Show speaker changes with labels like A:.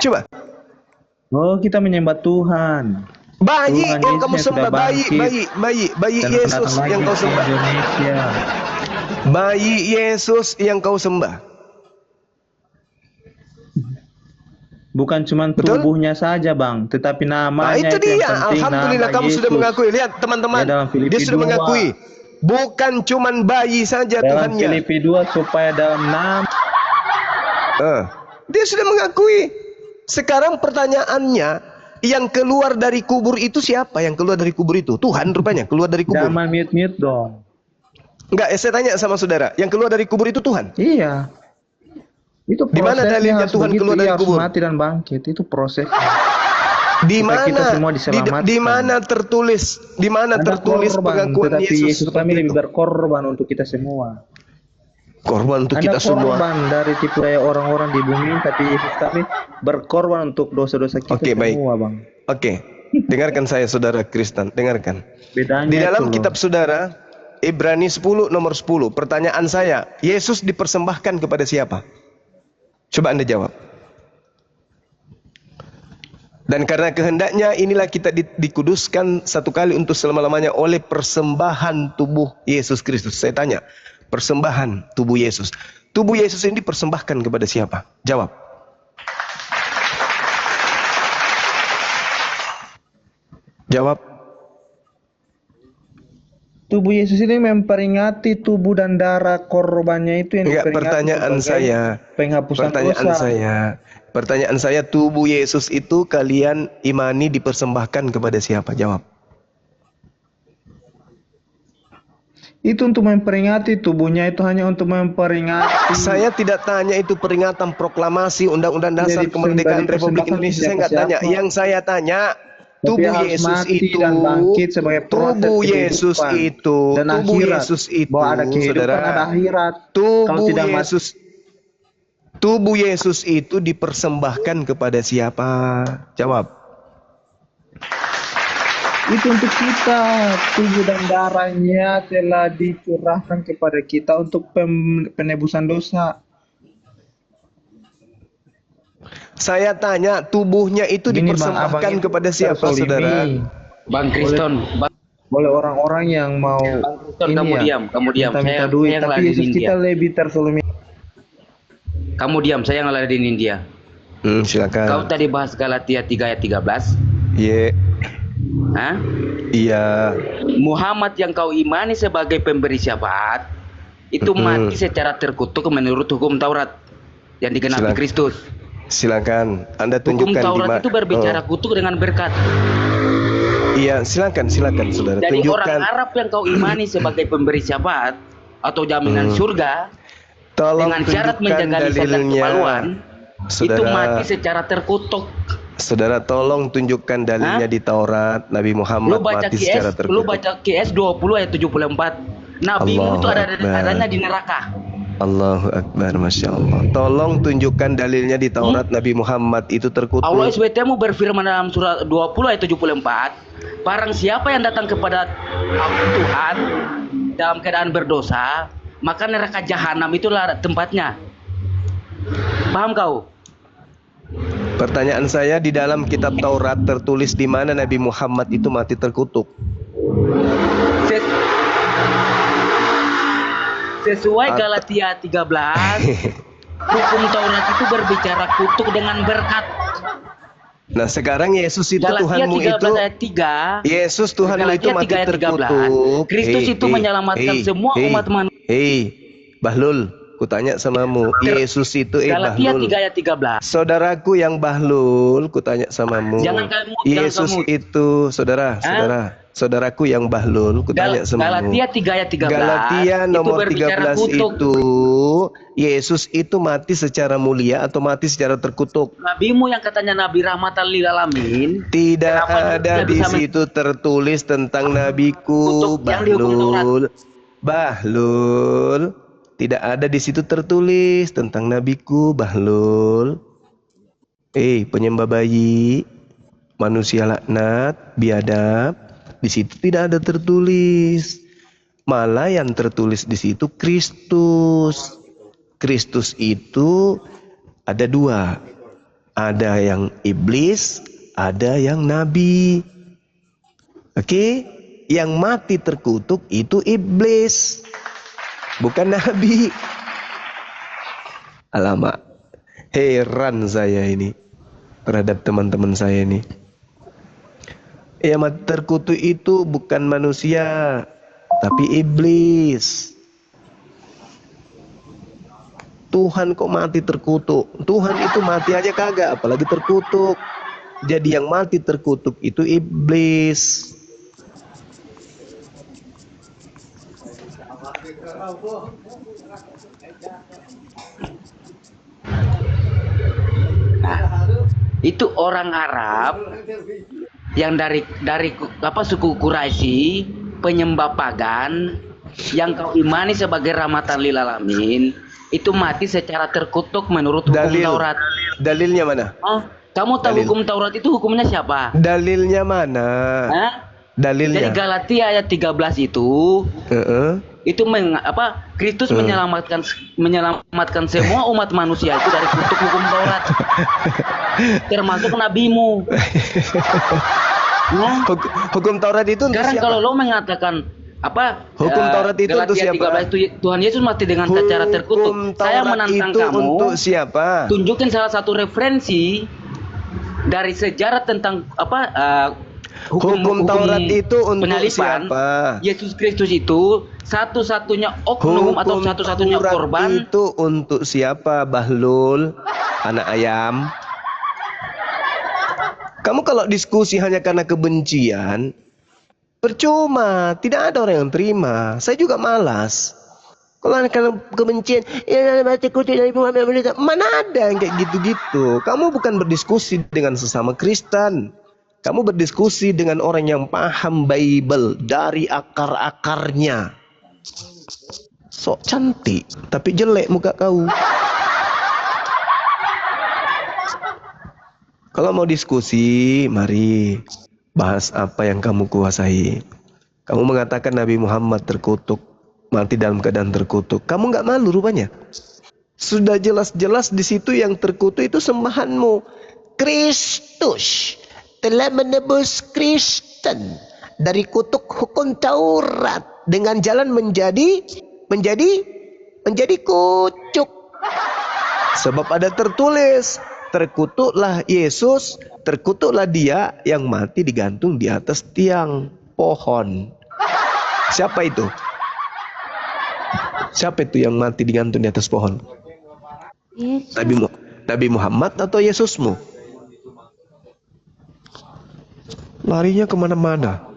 A: Coba.
B: Oh, kita menyembah Tuhan.
A: Bayi
B: Tuhan
A: yang
B: Yesus
A: kamu
B: yang
A: sembah,
B: sudah bangkit
A: bayi
B: dan akan
A: Yesus
B: datang lagi
A: yang kau
B: ke
A: sembah.
B: Indonesia.
A: Bayi Yesus yang kau sembah.
B: Bukan cuma
A: Betul?
B: tubuhnya saja, Bang, tetapi
A: Nah,
B: namanya
A: itu
B: itu yang
A: dia.
B: penting,
A: Alhamdulillah
B: nama
A: kamu sudah
B: Yesus.
A: mengakui. Lihat
B: Ya,
A: teman-teman,
B: dalam
A: dia
B: Filipi
A: sudah
B: 2.
A: mengakui. Bukan cuman bayi saja
B: Dalam
A: Tuhannya.
B: Filipi 2 supaya dalam nama
A: Dia sudah mengakui. Sekarang pertanyaannya, yang keluar dari kubur itu siapa? Yang keluar dari kubur itu Tuhan rupanya keluar dari kubur.
B: jangan mute-mute dong.
A: Enggak, saya tanya sama saudara, yang keluar dari kubur itu Tuhan.
B: Iya. Itu
A: Di mana
B: prosesnya
A: dalilnya
B: harus
A: Tuhan
B: begitu,
A: keluar dari
B: harus
A: kubur?
B: mati dan bangkit. Itu proses.
A: Di
B: Supaya kita
A: mana?
B: semua diselamatkan.
A: Di mana tertulis? Di mana
B: Ada
A: tertulis
B: korban,
A: pengakuan
B: tetapi
A: Yesus
B: Yesus kami
A: seperti
B: lebih
A: itu?
B: berkorban untuk kita semua.
A: Korban untuk
B: Anda
A: kita semua.
B: korban dari tipu daya orang-orang di bumi, tapi Yesus kami berkorban untuk dosa-dosa kita
A: Oke, baik.
B: semua, Bang.
A: Oke. Dengarkan saya saudara Kristen, dengarkan. Di
B: Bedanya itu
A: dalam
B: loh.
A: kitab saudara Ibrani 10 nomor 10, pertanyaan saya, Yesus dipersembahkan kepada siapa? Coba Anda jawab. Dan karena kehendaknya inilah kita dikuduskan satu kali untuk selama-lamanya oleh persembahan tubuh Yesus Kristus. Saya tanya, persembahan tubuh Yesus. Tubuh Yesus ini dipersembahkan kepada siapa? Jawab. Jawab.
B: Tubuh Yesus ini memperingati tubuh dan darah korbannya itu yang
A: Enggak,
B: diperingati sebagai penghapusan dosa.
A: Pertanyaan saya, tubuh Yesus itu kalian imani dipersembahkan kepada siapa? Jawab.
B: Itu untuk memperingati, tubuhnya itu hanya untuk memperingati.
A: Saya tidak tanya itu peringatan proklamasi Undang-Undang Dasar Kemerdekaan Republik Indonesia. Saya nggak tanya. Yang saya tanya, tubuh Yesus itu,
B: dan bangkit sebagai
A: tubuh Yesus itu,
B: dan
A: tubuh
B: akhirat.
A: Yesus itu,
B: Bahwa ada kehidupan,
A: saudara,
B: ada akhirat.
A: tubuh Yesus, tubuh Yesus itu dipersembahkan kepada siapa? Jawab.
B: Itu untuk kita, tubuh dan darahnya telah dicurahkan kepada kita untuk penebusan dosa.
A: Saya tanya, tubuhnya itu dipersembahkan kepada siapa, saudara?
C: Bang Kriston,
B: oleh orang-orang yang mau
C: kamu diam.
B: minta duit, tapi Yesus kita lebih tersolimi.
C: Kamu diam, saya ngeladinin dia.
A: Silakan.
C: Kau tadi bahas Galatia 3 ayat 13.
A: Iya.
C: Hah?
A: Iya.
C: Muhammad yang kau imani sebagai pemberi syafaat itu mati secara terkutuk menurut hukum Taurat yang digenapi Kristus.
A: Silakan, Anda tunjukkan
C: hukum Taurat itu berbicara kutuk dengan berkat.
A: Iya, silakan saudara.
C: Jadi
A: tunjukkan.
C: Orang Arab yang kau imani sebagai pemberi syafaat atau jaminan surga, dengan syarat menjaga lisan dan kemaluan, itu mati secara terkutuk.
A: Saudara, tolong tunjukkan dalilnya di Taurat. Nabi Muhammad mati secara terkutuk.
C: Lu baca QS 20 ayat 74. Nabimu itu adanya di neraka.
A: Allahu Akbar, Masya Allah. Tolong tunjukkan dalilnya di Taurat Nabi Muhammad itu terkutuk.
C: Allah SBT-mu berfirman dalam surat 20 ayat 74, barang siapa yang datang kepada Tuhan dalam keadaan berdosa, maka neraka jahanam itulah tempatnya. Paham kau?
A: Pertanyaan saya, di dalam kitab Taurat tertulis di mana Nabi Muhammad itu mati terkutuk?
C: Sesuai Galatia 13, hukum Taurat itu berbicara kutuk dengan berkat.
A: Nah, sekarang Yesus itu
C: Galatia
A: Tuhanmu
C: 13
A: itu
C: ayat 3.
A: Yesus Tuhanmu itu mati terkutuk.
C: Kristus itu menyelamatkan semua umat manusia.
A: Bahlul, kutanya samamu, Yesus itu
C: Galatia
A: Bahlul.
C: 3 ayat 13.
A: Saudaraku yang Bahlul, kutanya samamu.
C: Jangan kamu,
A: Yesus
C: jangan kamu.
A: itu saudaraku yang Bahlul, kutanya samamu.
C: Galatia 3 ayat 13.
A: Galatia nomor
C: itu
A: 13 itu Yesus itu mati secara mulia atau mati secara terkutuk?
C: Nabimu yang katanya Nabi rahmatan lil alamin,
A: tidak ada di situ tertulis tentang nabiku. Bahlul, tidak ada di situ tertulis tentang nabiku. Bahlul, penyembah bayi, manusia laknat, biadab, di situ tidak ada tertulis. Malah yang tertulis di situ Kristus. Kristus itu ada dua. Ada yang iblis, ada yang nabi. Oke? Yang mati terkutuk itu iblis, bukan nabi. Alamak, heran saya ini terhadap teman-teman saya ini. Yang mati terkutuk itu bukan manusia, tapi iblis. Tuhan kok mati terkutuk? Tuhan itu mati aja kagak, apalagi terkutuk. Jadi yang mati terkutuk itu iblis.
C: Itu orang Arab yang dari suku Quraisy, penyembah pagan yang kau imani sebagai rahmatan lil alamin, itu mati secara terkutuk menurut hukum Taurat.
A: Dalilnya mana?
C: Oh, kamu tahu
A: Dalil.
C: hukum Taurat itu hukumnya siapa?
A: Dalilnya mana?
C: Hah? Jadi
A: Dalilnya.
C: Galatia ayat 13 itu itu Kristus menyelamatkan semua umat manusia itu dari kutuk hukum Taurat, termasuk nabimu. Nah,
A: Hukum Taurat itu untuk
C: sekarang
A: siapa?
C: kalau lo mengatakan
A: hukum Taurat itu untuk
C: Galatia
A: siapa?
C: 13 itu Tuhan Yesus mati dengan cara terkutuk.
A: Hukum
C: Saya
A: Taurat
C: menantang
A: itu
C: kamu
A: untuk siapa?
C: tunjukin salah satu referensi dari sejarah tentang
A: Hukum Taurat itu untuk
C: penyaliban.
A: siapa?
C: Yesus Kristus itu satu-satunya oknum atau satu-satunya
A: Taurat
C: korban.
A: itu untuk siapa, Bahlul? Anak ayam. Kamu kalau diskusi hanya karena kebencian, percuma, tidak ada orang yang terima. Saya juga malas. Kalau karena kebencian, mana ada yang kayak gitu-gitu. Kamu bukan berdiskusi dengan sesama Kristen. Kamu berdiskusi dengan orang yang paham Bible dari akar-akarnya. Sok cantik, tapi jelek muka kau. Kalau mau diskusi, mari bahas apa yang kamu kuasai. Kamu mengatakan Nabi Muhammad terkutuk, mati dalam keadaan terkutuk. Kamu nggak malu rupanya. Sudah jelas-jelas di situ yang terkutuk itu sembahanmu. Kristus telah menebus Kristen dari kutuk hukum Taurat dengan jalan menjadi kucuk. Sebab ada tertulis, terkutuklah Yesus, terkutuklah dia yang mati digantung di atas tiang pohon. Siapa itu? Siapa itu yang mati digantung di atas pohon? Nabi Muhammad atau Yesusmu? Larinya kemana-mana.